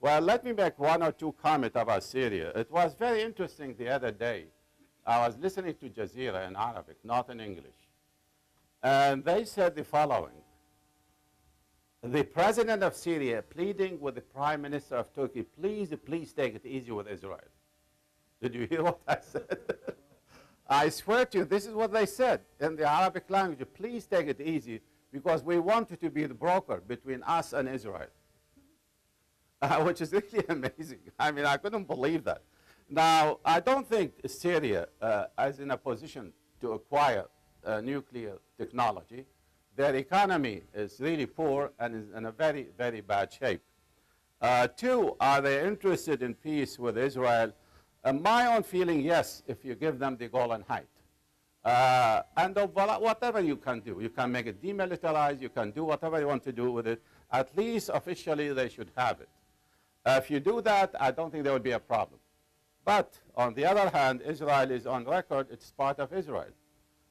Well, let me make one or two comments about Syria. It was very interesting the other day. I was listening to Jazeera in Arabic, not in English. And they said the following. The president of Syria pleading with the prime minister of Turkey, please, please take it easy with Israel. Did you hear what I said? I swear to you, this is what they said in the Arabic language. Please take it easy because we want you to be the broker between us and Israel. Which is really amazing. I mean, I couldn't believe that. Now, I don't think Syria is in a position to acquire nuclear technology. Their economy is really poor and is in a very, very bad shape. Two, are they interested in peace with Israel? My own feeling, yes, if you give them the Golan Heights. And whatever you can do. You can make it demilitarized. You can do whatever you want to do with it. At least officially, they should have it. If you do that, I don't think there would be a problem. But on the other hand, Israel is on record, it's part of Israel.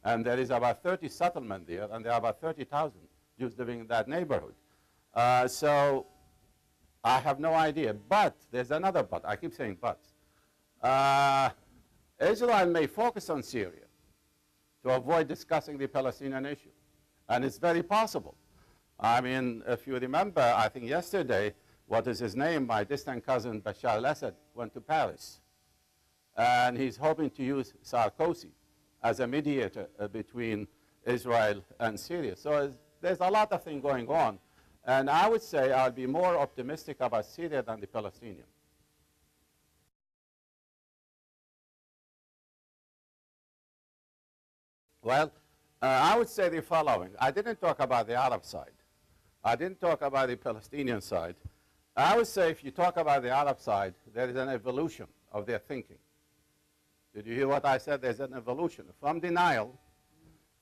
And there is about 30 settlements there, and there are about 30,000 Jews living in that neighborhood. So I have no idea. But there's another but. I keep saying but. Israel may focus on Syria to avoid discussing the Palestinian issue. And it's very possible. I mean, if you remember, I think yesterday, what is his name? My distant cousin Bashar al-Assad went to Paris. And he's hoping to use Sarkozy as a mediator between Israel and Syria. So there's a lot of things going on. And I would say I'll be more optimistic about Syria than the Palestinians. Well, I would say the following. I didn't talk about the Arab side. I didn't talk about the Palestinian side. I would say if you talk about the Arab side, there is an evolution of their thinking. Did you hear what I said? There's an evolution from denial,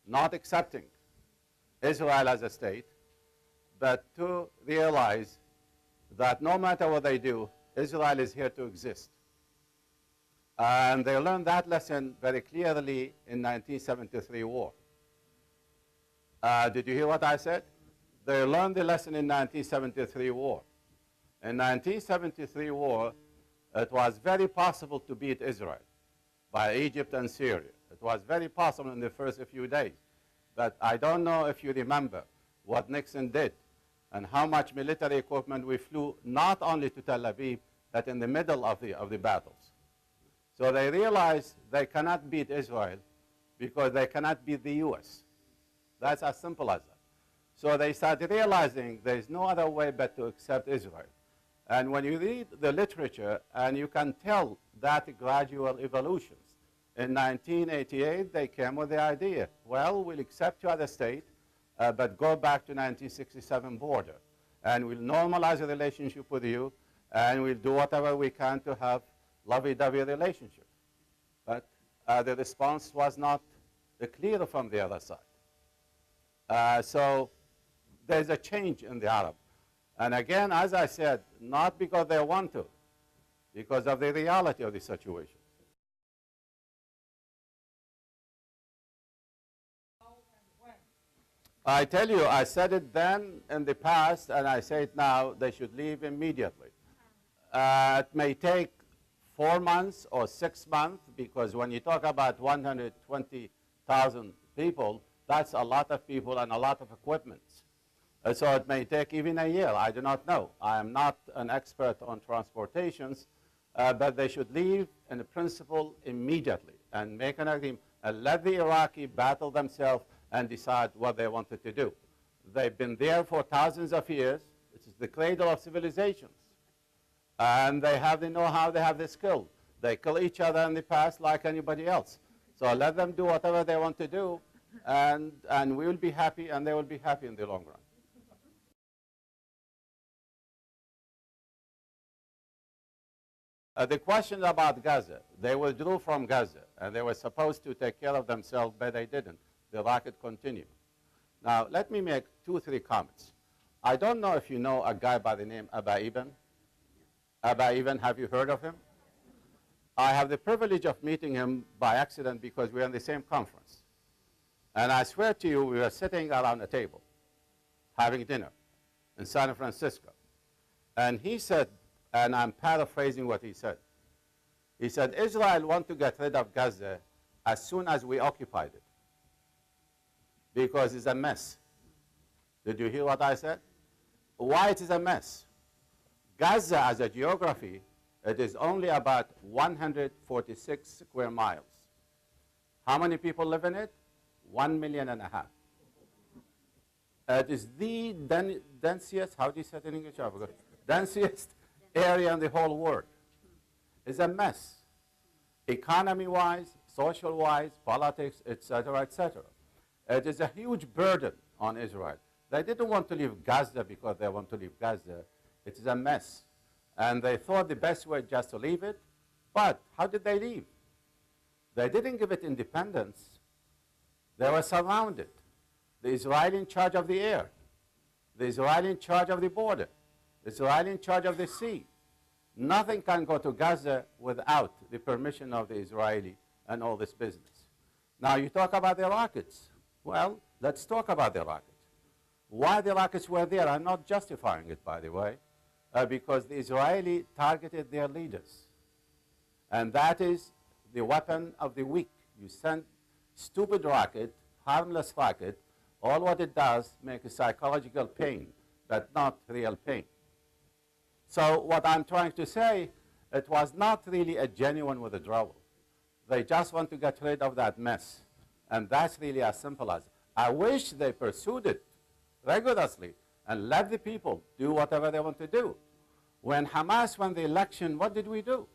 not accepting Israel as a state, but to realize that no matter what they do, Israel is here to exist. And they learned that lesson very clearly in 1973 war. Did you hear what I said? They learned the lesson in 1973 war. In 1973 war, it was very possible to beat Israel by Egypt and Syria. It was very possible in the first few days. But I don't know if you remember what Nixon did and how much military equipment we flew, not only to Tel Aviv, but in the middle of the battles. So they realized they cannot beat Israel because they cannot beat the US. That's as simple as that. So they started realizing there's no other way but to accept Israel. And when you read the literature, and you can tell that gradual evolutions. In 1988, they came with the idea, well, we'll accept you as a state, but go back to 1967 border. And we'll normalize the relationship with you, and we'll do whatever we can to have lovey-dovey relationship. But the response was not clear from the other side. So there's a change in the Arab. And again, as I said, not because they want to, because of the reality of the situation. I tell you, I said it then in the past, and I say it now, they should leave immediately. It may take 4 months or 6 months, because when you talk about 120,000 people, that's a lot of people and a lot of equipment. So it may take even a year. I do not know. I am not an expert on transportations, but they should leave in principle immediately and make an agreement and let the Iraqi battle themselves and decide what they wanted to do. They've been there for thousands of years. It is the cradle of civilizations. And they have the know-how, they have the skill. They kill each other in the past like anybody else. So let them do whatever they want to do, and we will be happy, and they will be happy in the long run. The question about Gaza, they withdrew from Gaza, and they were supposed to take care of themselves, but they didn't. The racket continued. Now, let me make 2 or 3 comments. I don't know if you know a guy by the name Abba Eban. Abba Eban, have you heard of him? I have the privilege of meeting him by accident because we were in the same conference. And I swear to you, we were sitting around a table, having dinner in San Francisco. And he said, and I'm paraphrasing what he said. He said, Israel want to get rid of Gaza as soon as we occupied it because it's a mess. Did you hear what I said? Why it is a mess? Gaza as a geography, it is only about 146 square miles. How many people live in it? 1.5 million. It is the densiest, how do you say it in English? I forgot. Densiest area in the whole world. It's a mess. Economy-wise, social-wise, politics, etc., etc. It is a huge burden on Israel. They didn't want to leave Gaza because they want to leave Gaza. It is a mess. And they thought the best way just to leave it. But how did they leave? They didn't give it independence. They were surrounded. The Israeli in charge of the air. The Israeli in charge of the border. The Israeli in charge of the sea. Nothing can go to Gaza without the permission of the Israeli and all this business. Now you talk about the rockets. Well, let's talk about the rockets. Why the rockets were there, I'm not justifying it, by the way, because the Israeli targeted their leaders. And that is the weapon of the weak. You send stupid rocket, harmless rocket, all what it does, make a psychological pain, but not real pain. So what I'm trying to say, it was not really a genuine withdrawal. They just want to get rid of that mess. And that's really as simple as, I wish they pursued it rigorously and let the people do whatever they want to do. When Hamas won the election, what did we do?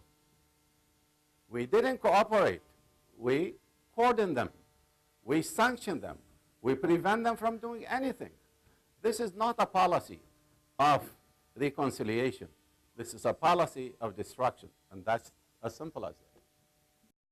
We didn't cooperate. We cordoned them. We sanctioned them. We prevent them from doing anything. This is not a policy of reconciliation. This is a policy of destruction, and that's as simple as that.